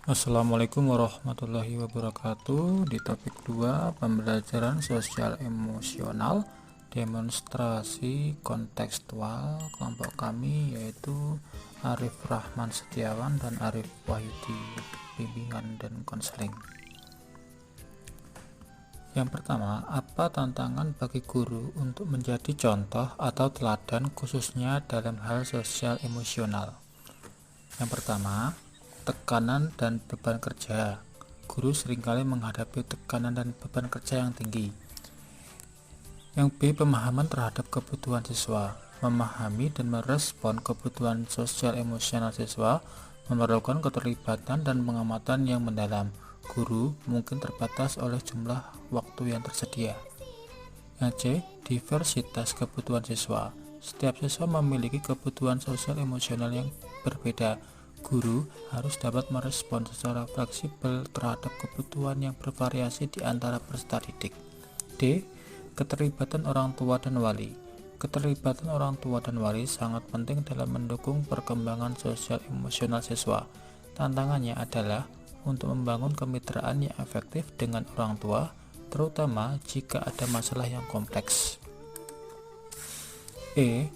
Assalamualaikum warahmatullahi wabarakatuh. Di topik 2, pembelajaran sosial emosional, demonstrasi kontekstual, kelompok kami yaitu Arif Rahman Setiawan dan Arif Wahyudi, bimbingan dan konseling. Yang pertama, apa tantangan bagi guru untuk menjadi contoh atau teladan khususnya dalam hal sosial emosional? Yang pertama, tekanan dan beban kerja. Guru seringkali menghadapi tekanan dan beban kerja yang tinggi. Yang B, pemahaman terhadap kebutuhan siswa. Memahami dan merespon kebutuhan sosial emosional siswa memerlukan keterlibatan dan pengamatan yang mendalam. Guru mungkin terbatas oleh jumlah waktu yang tersedia. Yang C, diversitas kebutuhan siswa. Setiap siswa memiliki kebutuhan sosial emosional yang berbeda. Guru harus dapat merespon secara fleksibel terhadap kebutuhan yang bervariasi di antara peserta didik. D, keterlibatan orang tua dan wali. Keterlibatan orang tua dan wali sangat penting dalam mendukung perkembangan sosial emosional siswa. Tantangannya adalah untuk membangun kemitraan yang efektif dengan orang tua, terutama jika ada masalah yang kompleks. E,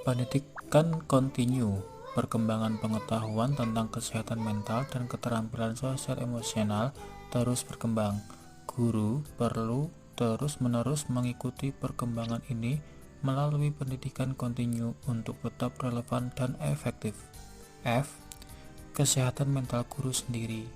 pendidikan kontinu. Perkembangan pengetahuan tentang kesehatan mental dan keterampilan sosial emosional terus berkembang. Guru perlu terus-menerus mengikuti perkembangan ini melalui pendidikan kontinu untuk tetap relevan dan efektif. F, kesehatan mental guru sendiri.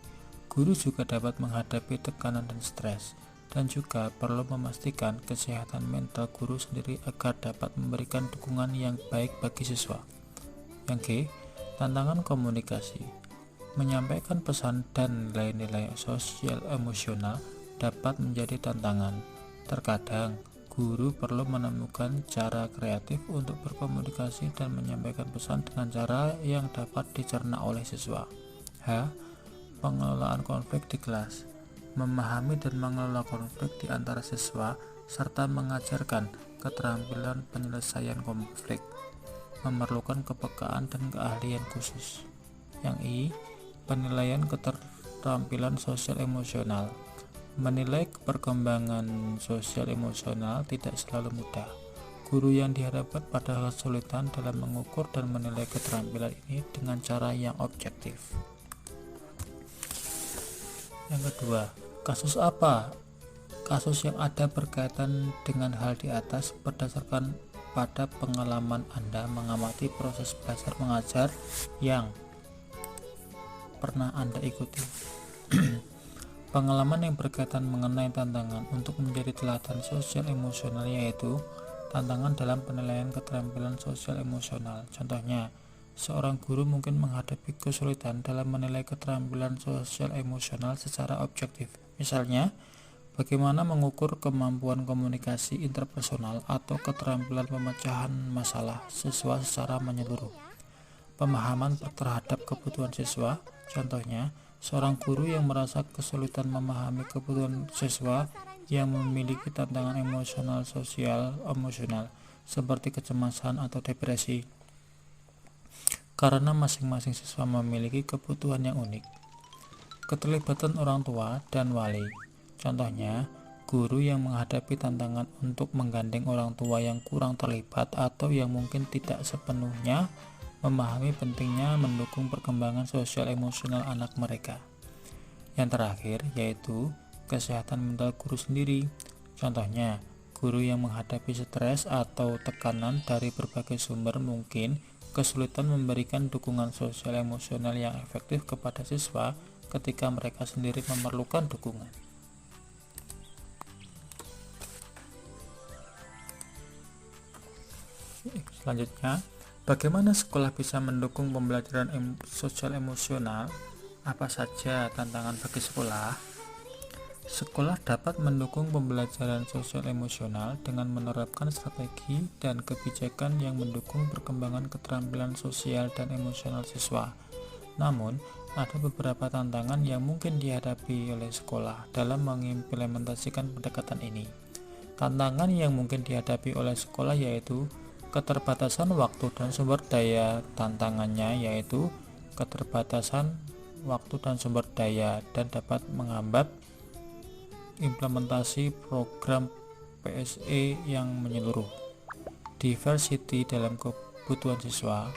Guru juga dapat menghadapi tekanan dan stres, dan juga perlu memastikan kesehatan mental guru sendiri agar dapat memberikan dukungan yang baik bagi siswa. Yang G, tantangan komunikasi. Menyampaikan pesan dan nilai-nilai sosial emosional dapat menjadi tantangan. Terkadang, guru perlu menemukan cara kreatif untuk berkomunikasi dan menyampaikan pesan dengan cara yang dapat dicerna oleh siswa. H, pengelolaan konflik di kelas. Memahami dan mengelola konflik di antara siswa serta mengajarkan keterampilan penyelesaian konflik memerlukan kepekaan dan keahlian khusus. Yang I, penilaian keterampilan sosial emosional. Menilai perkembangan sosial emosional tidak selalu mudah. Guru yang dihadapkan pada kesulitan dalam mengukur dan menilai keterampilan ini dengan cara yang objektif. Yang kedua, kasus apa? Kasus yang ada berkaitan dengan hal di atas berdasarkan pada pengalaman Anda mengamati proses belajar mengajar yang pernah Anda ikuti. Pengalaman yang berkaitan mengenai tantangan untuk menjadi teladan sosial emosional yaitu tantangan dalam penilaian keterampilan sosial emosional. Contohnya, seorang guru mungkin menghadapi kesulitan dalam menilai keterampilan sosial emosional secara objektif. Misalnya, bagaimana mengukur kemampuan komunikasi interpersonal atau keterampilan pemecahan masalah siswa secara menyeluruh. Pemahaman terhadap kebutuhan siswa, contohnya, seorang guru yang merasa kesulitan memahami kebutuhan siswa yang memiliki tantangan emosional sosial emosional seperti kecemasan atau depresi, karena masing-masing siswa memiliki kebutuhan yang unik. Keterlibatan orang tua dan wali. Contohnya, guru yang menghadapi tantangan untuk menggandeng orang tua yang kurang terlibat atau yang mungkin tidak sepenuhnya memahami pentingnya mendukung perkembangan sosial emosional anak mereka. Yang terakhir yaitu kesehatan mental guru sendiri. Contohnya, guru yang menghadapi stres atau tekanan dari berbagai sumber mungkin kesulitan memberikan dukungan sosial emosional yang efektif kepada siswa ketika mereka sendiri memerlukan dukungan. Selanjutnya, bagaimana sekolah bisa mendukung pembelajaran sosial emosional? Apa saja tantangan bagi sekolah? Sekolah dapat mendukung pembelajaran sosial emosional dengan menerapkan strategi dan kebijakan yang mendukung perkembangan keterampilan sosial dan emosional siswa. Namun, ada beberapa tantangan yang mungkin dihadapi oleh sekolah dalam mengimplementasikan pendekatan ini. Tantangan yang mungkin dihadapi oleh sekolah yaitu keterbatasan waktu dan sumber daya. Tantangannya yaitu keterbatasan waktu dan sumber daya, dan dapat menghambat implementasi program PSE yang menyeluruh. Diversity dalam kebutuhan siswa.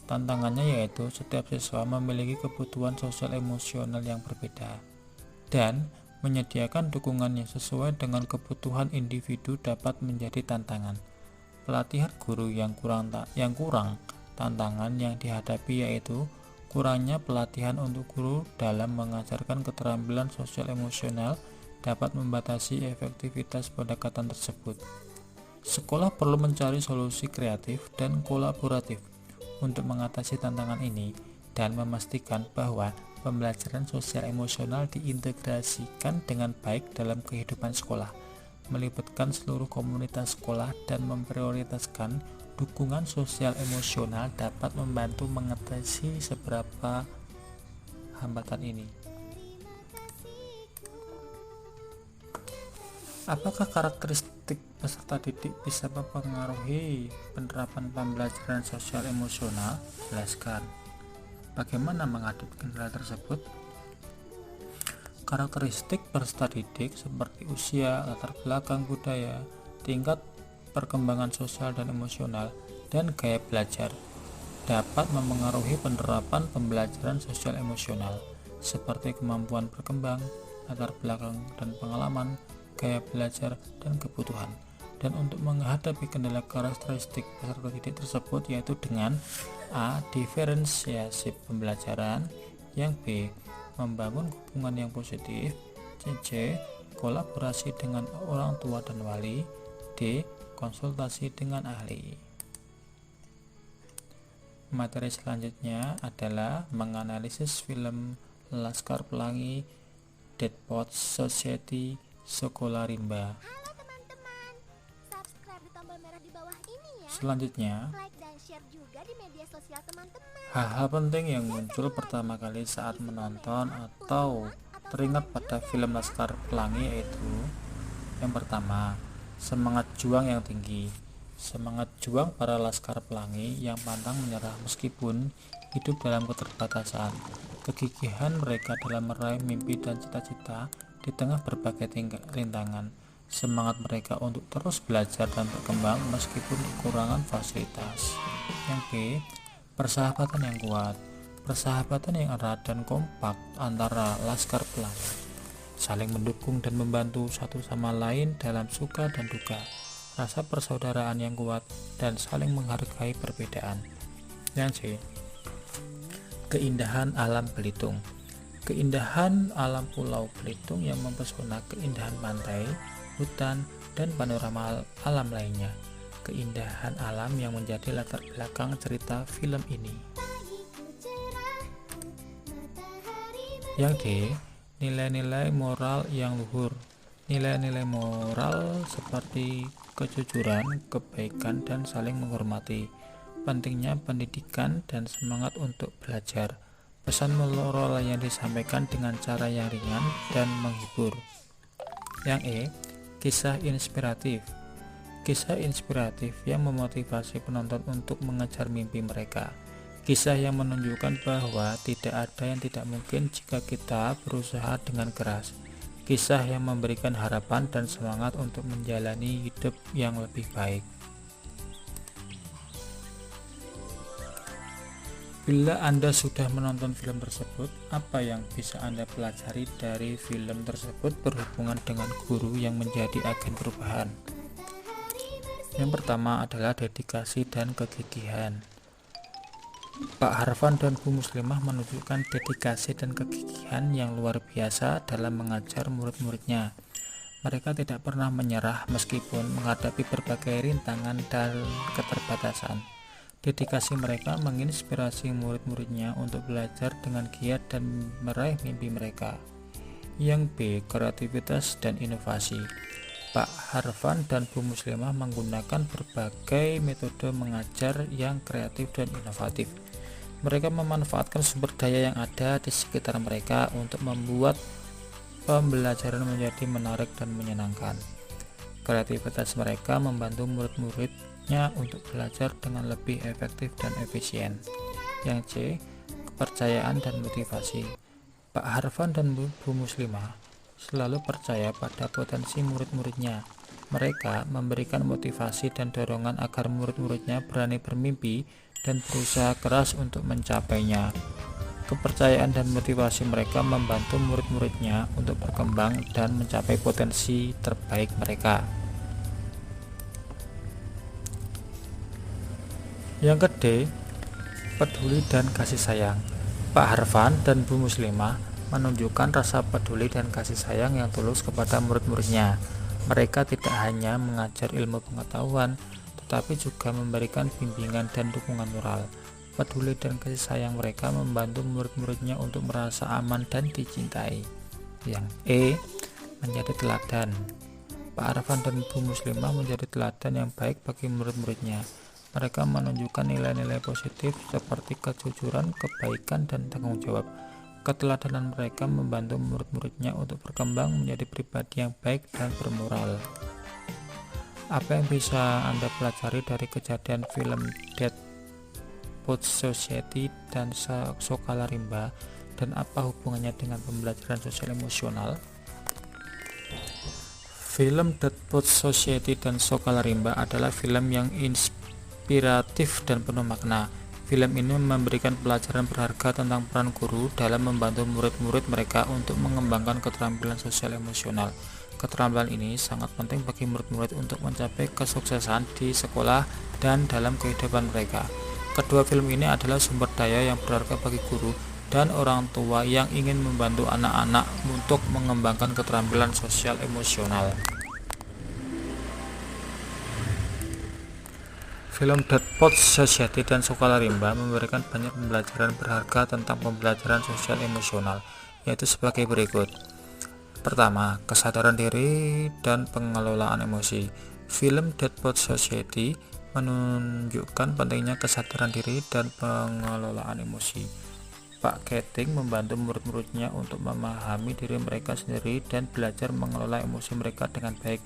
Tantangannya yaitu setiap siswa memiliki kebutuhan sosial emosional yang berbeda, dan menyediakan dukungan yang sesuai dengan kebutuhan individu dapat menjadi tantangan. Pelatihan guru yang kurang tantangan yang dihadapi yaitu kurangnya pelatihan untuk guru dalam mengajarkan keterampilan sosial emosional dapat membatasi efektivitas pendekatan tersebut. Sekolah perlu mencari solusi kreatif dan kolaboratif untuk mengatasi tantangan ini dan memastikan bahwa pembelajaran sosial emosional diintegrasikan dengan baik dalam kehidupan sekolah, melibatkan seluruh komunitas sekolah, dan memprioritaskan dukungan sosial emosional dapat membantu mengatasi beberapa hambatan ini. Apakah karakteristik peserta didik bisa mempengaruhi penerapan pembelajaran sosial emosional? Jelaskan. Bagaimana menghadapi kendala tersebut? Karakteristik peserta didik seperti usia, latar belakang budaya, tingkat perkembangan sosial dan emosional, dan gaya belajar dapat mempengaruhi penerapan pembelajaran sosial emosional, seperti kemampuan berkembang, latar belakang dan pengalaman, gaya belajar, dan kebutuhan. Dan untuk menghadapi kendala karakteristik peserta didik tersebut yaitu dengan A. Diferensiasi pembelajaran, yang B. Membangun hubungan yang positif, C. Kolaborasi dengan orang tua dan wali, D. Konsultasi dengan ahli. Materi selanjutnya adalah menganalisis film Laskar Pelangi, Dead Poets Society, Sekolah Rimba. Halo teman-teman, subscribe di tombol merah di bawah ini ya. Selanjutnya, Like dan share juga di media sosial teman-teman. hal-hal penting yang muncul pertama kali saat menonton atau teringat pada film Laskar Pelangi yaitu: yang pertama, semangat juang yang tinggi. Semangat juang para Laskar Pelangi yang pantang menyerah meskipun hidup dalam keterbatasan. Kegigihan mereka dalam meraih mimpi dan cita-cita di tengah berbagai rintangan. Semangat mereka untuk terus belajar dan berkembang meskipun kekurangan fasilitas. Yang B, persahabatan yang kuat. Persahabatan yang erat dan kompak antara Laskar Pelangi, saling mendukung dan membantu satu sama lain dalam suka dan duka, rasa persaudaraan yang kuat, dan saling menghargai perbedaan. Yang C, keindahan alam Belitung. Keindahan alam Pulau Belitung yang mempesona, keindahan pantai, hutan, dan panorama alam lainnya. Keindahan alam yang menjadi latar belakang cerita film ini. Yang D, nilai-nilai moral yang luhur. Nilai-nilai moral seperti kejujuran, kebaikan, dan saling menghormati. Pentingnya pendidikan dan semangat untuk belajar. Pesan moral yang disampaikan dengan cara yang ringan dan menghibur. Yang E, kisah inspiratif. Kisah inspiratif yang memotivasi penonton untuk mengejar mimpi mereka. Kisah yang menunjukkan bahwa tidak ada yang tidak mungkin jika kita berusaha dengan keras. Kisah yang memberikan harapan dan semangat untuk menjalani hidup yang lebih baik. Bila Anda sudah menonton film tersebut, apa yang bisa Anda pelajari dari film tersebut berhubungan dengan guru yang menjadi agen perubahan? Yang pertama adalah dedikasi dan kegigihan. Pak Harfan dan Bu Muslimah menunjukkan dedikasi dan kegigihan yang luar biasa dalam mengajar murid-muridnya. Mereka tidak pernah menyerah meskipun menghadapi berbagai rintangan dan keterbatasan. Dedikasi mereka menginspirasi murid-muridnya untuk belajar dengan giat dan meraih mimpi mereka. Yang B, kreativitas dan inovasi. Pak Harfan dan Bu Muslimah menggunakan berbagai metode mengajar yang kreatif dan inovatif. Mereka memanfaatkan sumber daya yang ada di sekitar mereka untuk membuat pembelajaran menjadi menarik dan menyenangkan. Kreativitas mereka membantu murid-muridnya untuk belajar dengan lebih efektif dan efisien. Yang C, kepercayaan dan motivasi. Pak Harfan dan Bu Muslimah selalu percaya pada potensi murid-muridnya. Mereka memberikan motivasi dan dorongan agar murid-muridnya berani bermimpi dan berusaha keras untuk mencapainya. Kepercayaan dan motivasi mereka membantu murid-muridnya untuk berkembang dan mencapai potensi terbaik mereka. Yang kedua, peduli dan kasih sayang. Pak Harfan dan Bu Muslimah menunjukkan rasa peduli dan kasih sayang yang tulus kepada murid-muridnya. Mereka tidak hanya mengajar ilmu pengetahuan, tetapi juga memberikan bimbingan dan dukungan moral. Peduli dan kasih sayang mereka membantu murid-muridnya untuk merasa aman dan dicintai. Yang menjadi teladan. Pak Harfan dan Bu Muslimah menjadi teladan yang baik bagi murid-muridnya. Mereka menunjukkan nilai-nilai positif seperti kejujuran, kebaikan, dan tanggung jawab. Keteladanan mereka membantu murid-muridnya untuk berkembang menjadi pribadi yang baik dan bermoral. Apa yang bisa Anda pelajari dari kejadian film Dead Poets Society dan Sokalarimba, dan apa hubungannya dengan pembelajaran sosial emosional? Film Dead Poets Society dan Sokalarimba adalah film yang inspiratif dan penuh makna. Film ini memberikan pelajaran berharga tentang peran guru dalam membantu murid-murid mereka untuk mengembangkan keterampilan sosial emosional. Keterampilan ini sangat penting bagi murid-murid untuk mencapai kesuksesan di sekolah dan dalam kehidupan mereka. Kedua film ini adalah sumber daya yang berharga bagi guru dan orang tua yang ingin membantu anak-anak untuk mengembangkan keterampilan sosial emosional. Film Dead Poets Society dan Sokalarimba memberikan banyak pembelajaran berharga tentang pembelajaran sosial emosional, yaitu sebagai berikut. Pertama, kesadaran diri dan pengelolaan emosi. Film Dead Poets Society menunjukkan pentingnya kesadaran diri dan pengelolaan emosi. Pak Keting membantu murid-muridnya untuk memahami diri mereka sendiri dan belajar mengelola emosi mereka dengan baik.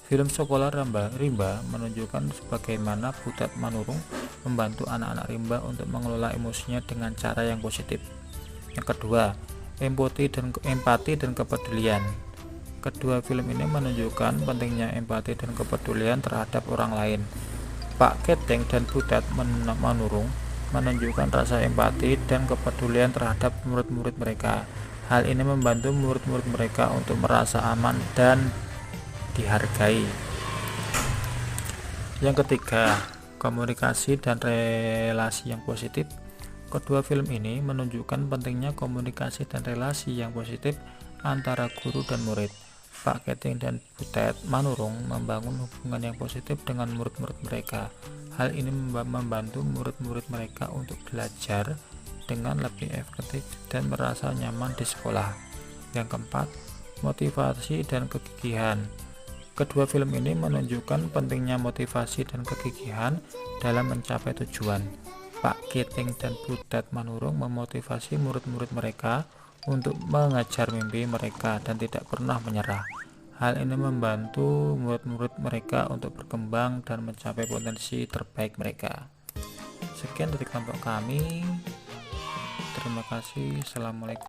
Film Sokalarimba menunjukkan bagaimana Butet Manurung membantu anak-anak rimba untuk mengelola emosinya dengan cara yang positif. Yang kedua, empati dan kepedulian. Kedua film ini menunjukkan pentingnya empati dan kepedulian terhadap orang lain. Pak Keting dan Butet Manurung menunjukkan rasa empati dan kepedulian terhadap murid-murid mereka. Hal ini membantu murid-murid mereka untuk merasa aman dan dihargai. Yang ketiga, komunikasi dan relasi yang positif. Kedua film ini menunjukkan pentingnya komunikasi dan relasi yang positif antara guru dan murid. Pak Keting dan Butet Manurung membangun hubungan yang positif dengan murid-murid mereka. Hal ini membantu murid-murid mereka untuk belajar dengan lebih efektif dan merasa nyaman di sekolah. Yang keempat, motivasi dan kegigihan. Kedua film ini menunjukkan pentingnya motivasi dan kegigihan dalam mencapai tujuan. Pak Keting dan Butet Manurung memotivasi murid-murid mereka untuk mengejar mimpi mereka dan tidak pernah menyerah. Hal ini membantu murid-murid mereka untuk berkembang dan mencapai potensi terbaik mereka. Sekian dari kelompok kami. Terima kasih. Assalamualaikum.